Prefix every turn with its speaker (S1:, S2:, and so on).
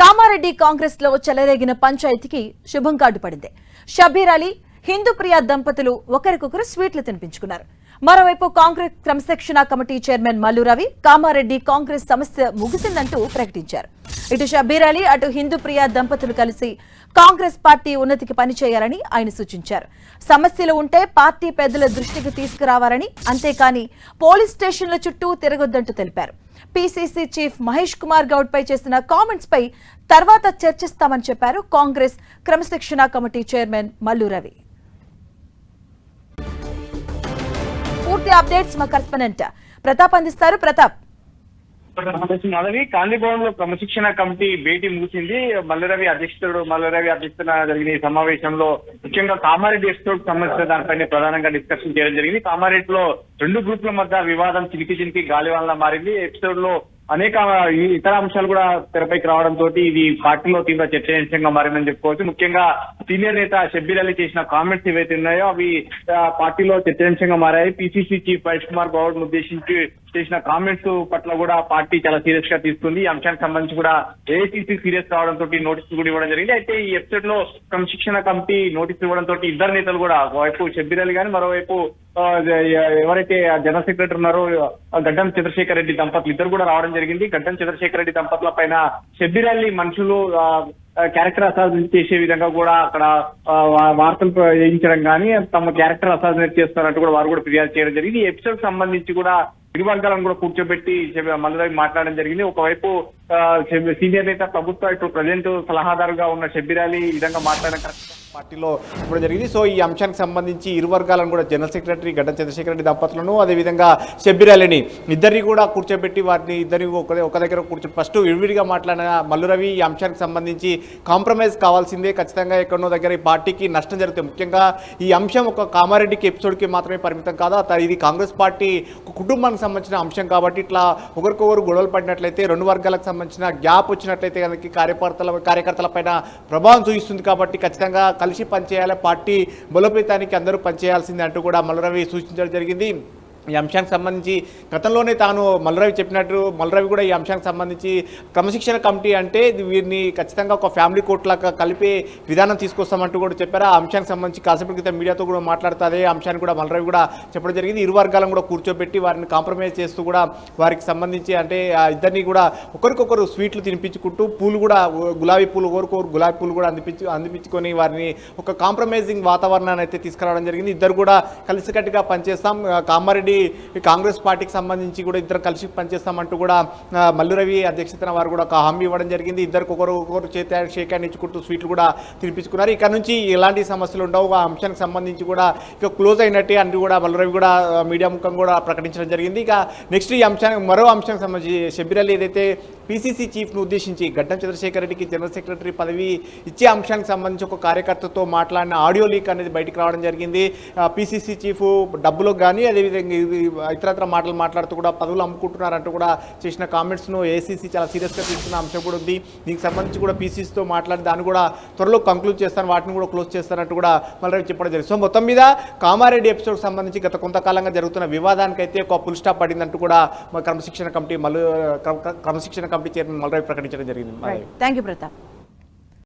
S1: కామారెడ్డి కాంగ్రెస్ లో చెలరేగిన పంచాయతీకి శుభం కార్డు పడింది. షబీర్ అలీ, హిందూప్రియ దంపతులు ఒకరికొకరు స్వీట్లు తినిపించుకున్నారు. మరోవైపు కాంగ్రెస్ క్రమశిక్షణ కమిటీ చైర్మన్ మల్లు రవి కామారెడ్డి కాంగ్రెస్ సమస్య ముగిసిందంటూ ప్రకటించారు. ఇటు షబీర్ అలీ, అటు హిందూప్రియ దంపతులు కలిసి కాంగ్రెస్ పార్టీ ఉన్నతికి పనిచేయాలని ఆయన సూచించారు. సమస్యలు ఉంటే పార్టీ పెద్దల దృష్టికి తీసుకురావాలని, అంతేకాని పోలీస్ స్టేషన్ల చుట్టూ తిరగొద్దంటూ తెలిపారు. పీసీసీ చీఫ్ మహేష్ కుమార్ గౌడ్ పై చేసిన కామెంట్స్ పై తర్వాత చర్చిస్తామని చెప్పారు కాంగ్రెస్ క్రమశిక్షణ కమిటీ చైర్మన్ మల్లు రవి. పూర్తి అప్డేట్స్ మా కరెస్పాండెంట్ ప్రతాప్ అందిస్తారు. ప్రతాప్,
S2: మాధవి, గాంధీ భవన్ లో క్రమశిక్షణ కమిటీ భేటీ ముగిసింది. మల్లురవి అధ్యక్షతన జరిగిన ఈ సమావేశంలో ముఖ్యంగా కామారెడ్డి ఎపిసోడ్ సంబంధించిన దానిపైన ప్రధానంగా డిస్కషన్ చేయడం జరిగింది. కామారెడ్డిలో రెండు గ్రూపుల మధ్య వివాదం చిలికి గాలివానలా మారింది. ఎపిసోడ్ లో అనేక ఇతర అంశాలు కూడా తెరపైకి రావడంతో ఇది పార్టీలో తీవ్ర చర్చనీయాంశంగా మారిందని చెప్పుకోవచ్చు. ముఖ్యంగా సీనియర్ నేత షబ్బీర్ అలీ చేసిన కామెంట్స్ ఏవైతే ఉన్నాయో అవి పార్టీలో చర్చనీయాంశంగా మారాయి. పీసీసీ చీఫ్ మహేష్ కుమార్ గౌడ్ ఉద్దేశించి చేసిన కామెంట్స్ పట్ల కూడా పార్టీ చాలా సీరియస్ గా తీసుకుంది. ఈ అంశానికి సంబంధించి కూడా ఏఐసీసీ సీరియస్ కావడంతో నోటీసులు కూడా ఇవ్వడం జరిగింది. అయితే ఈ ఎపిసోడ్ లో క్రమశిక్షణ కమిటీ నోటీసులు ఇవ్వడంతో ఇద్దరు నేతలు కూడా, ఒకవైపు షబ్బీర్ అలీ కానీ మరోవైపు ఎవరైతే జనరల్ సెక్రటరీ ఉన్నారో గడ్డం చంద్రశేఖర్ రెడ్డి దంపతులు ఇద్దరు కూడా రావడం జరిగింది. గడ్డం చంద్రశేఖర్ రెడ్డి దంపతుల పైన షబ్బీర్ అలీ మనుషులు క్యారెక్టర్ అసాధన చేసే విధంగా కూడా అక్కడ వార్తలు వేయించడం కానీ తమ క్యారెక్టర్ అసాధన చేస్తున్నట్టు కూడా వారు కూడా ఫిర్యాదు చేయడం జరిగింది. ఈ ఎపిసోడ్ సంబంధించి కూడా ఇరు వర్గాలను కూడా కూర్చోబెట్టి మల్లురవి మాట్లాడడం జరిగింది. ఒకవైపు సీనియర్ నేత ప్రభుత్వ ఇప్పుడు ప్రజెంట్ సలహాదారుగా ఉన్న షబ్బీర్ అలీ ఈ విధంగా మాట్లాడడం పార్టీలో కూడా జరిగింది. సో ఈ అంశానికి సంబంధించి ఇరు వర్గాలను కూడా జనరల్ సెక్రటరీ గడ్డం చంద్రశేఖర్ రెడ్డి దంపతులను, అదేవిధంగా షబ్బీర్ అలీని ఇద్దరిని కూడా కూర్చోబెట్టి వారిని ఇద్దరిని ఒక దగ్గర ఫస్ట్ విడివిడిగా మాట్లాడిన మల్లురవి ఈ అంశానికి సంబంధించి కాంప్రమైజ్ కావాల్సిందే, ఖచ్చితంగా ఎక్కడో దగ్గర ఈ పార్టీకి నష్టం జరుగుతుంది. ముఖ్యంగా ఈ అంశం ఒక కామారెడ్డికి ఎపిసోడ్కి మాత్రమే పరిమితం కాదు, ఇది కాంగ్రెస్ పార్టీ కుటుంబానికి సంబంధించిన అంశం కాబట్టి ఇట్లా ఒకరికొకరు గొడవలు పడినట్లయితే రెండు వర్గాలకు సంబంధించిన గ్యాప్ వచ్చినట్లయితే కనుక కార్యకర్తల పైన ప్రభావం చూపిస్తుంది. కాబట్టి ఖచ్చితంగా కలిసి పనిచేయాలి, పార్టీ బలోపేతానికి అందరూ పనిచేయాల్సిందే అంటూ కూడా మల్లురవి సూచించడం జరిగింది. ఈ అంశానికి సంబంధించి గతంలోనే తాను మల్లురవి చెప్పినట్టు మల్లురవి కూడా ఈ అంశానికి సంబంధించి క్రమశిక్షణ కమిటీ అంటే వీరిని ఖచ్చితంగా ఒక ఫ్యామిలీ కోర్టు లాగా కలిపే విధానం తీసుకొస్తామంటూ కూడా చెప్పారు. ఆ అంశానికి సంబంధించి కాసేపటి క్రితం మీడియాతో కూడా మాట్లాడుతూ అదే అంశాన్ని కూడా మల్లురవి కూడా చెప్పడం జరిగింది. ఇరు వర్గాలను కూడా కూర్చోబెట్టి వారిని కాంప్రమైజ్ చేస్తూ కూడా వారికి సంబంధించి అంటే ఇద్దరిని కూడా ఒకరికొకరు స్వీట్లు తినిపించుకుంటూ పూలు కూడా గులాబీ పూలు ఒకరికొకరు గులాబీ పూలు కూడా అందిపించుకొని వారిని ఒక కాంప్రమైజింగ్ వాతావరణాన్ని అయితే తీసుకురావడం జరిగింది. ఇద్దరు కూడా కలిసికట్టుగా పనిచేస్తాం, కామారెడ్డి కాంగ్రెస్ పార్టీకి సంబంధించి కూడా ఇద్దరు కలిసి పనిచేస్తామంటూ కూడా మల్లురవి అధ్యక్షతన వారు కూడా ఒక హామీ ఇవ్వడం జరిగింది. ఇద్దరికి ఒకరు షేక్ హ్యాండ్ ఇచ్చుకుంటూ స్వీట్లు కూడా తినిపించుకున్నారు. ఇక్కడ నుంచి ఎలాంటి సమస్యలు ఉండవు, ఆ అంశానికి సంబంధించి కూడా ఇక క్లోజ్ అయినట్టే అని కూడా మల్లురవి కూడా మీడియా ముఖం కూడా ప్రకటించడం జరిగింది. ఇక నెక్స్ట్ ఈ అంశానికి మరో అంశానికి సంబంధించి షబ్బీర్ అలీ ఏదైతే పీసీసీ చీఫ్ను ఉద్దేశించి గడ్డం చంద్రశేఖర్ రెడ్డికి జనరల్ సెక్రటరీ పదవి ఇచ్చే అంశానికి సంబంధించి ఒక కార్యకర్తతో మాట్లాడిన ఆడియో లీక్ అనేది బయటకు రావడం జరిగింది. పీసీసీ చీఫ్ డబ్బులకు కానీ అదేవిధంగా ఇతరత్ర మాటలు మాట్లాడుతూ కూడా పదవులు అమ్ముకుంటున్నారంటూ కూడా చేసిన కామెంట్స్ను ఏసీసీ చాలా సీరియస్గా తీసుకున్న అంశం కూడా ఉంది. దీనికి సంబంధించి కూడా పీసీసీతో మాట్లాడి దాన్ని కూడా త్వరలో కంక్లూడ్ చేస్తాను, వాటిని కూడా క్లోజ్ చేస్తానంటూ కూడా మళ్ళీ చెప్పడం జరిగింది. సో మొత్తం మీద కామారెడ్డి ఎపిసోడ్కి సంబంధించి గత కొంతకాలంగా జరుగుతున్న వివాదానికైతే ఒక ఫుల్ స్టాప్ పడిందంటూ కూడా క్రమశిక్షణ కమిటీ చైర్మన్ మల్లురవి ప్రకటించడం జరిగింది.
S1: Thank you Pratap.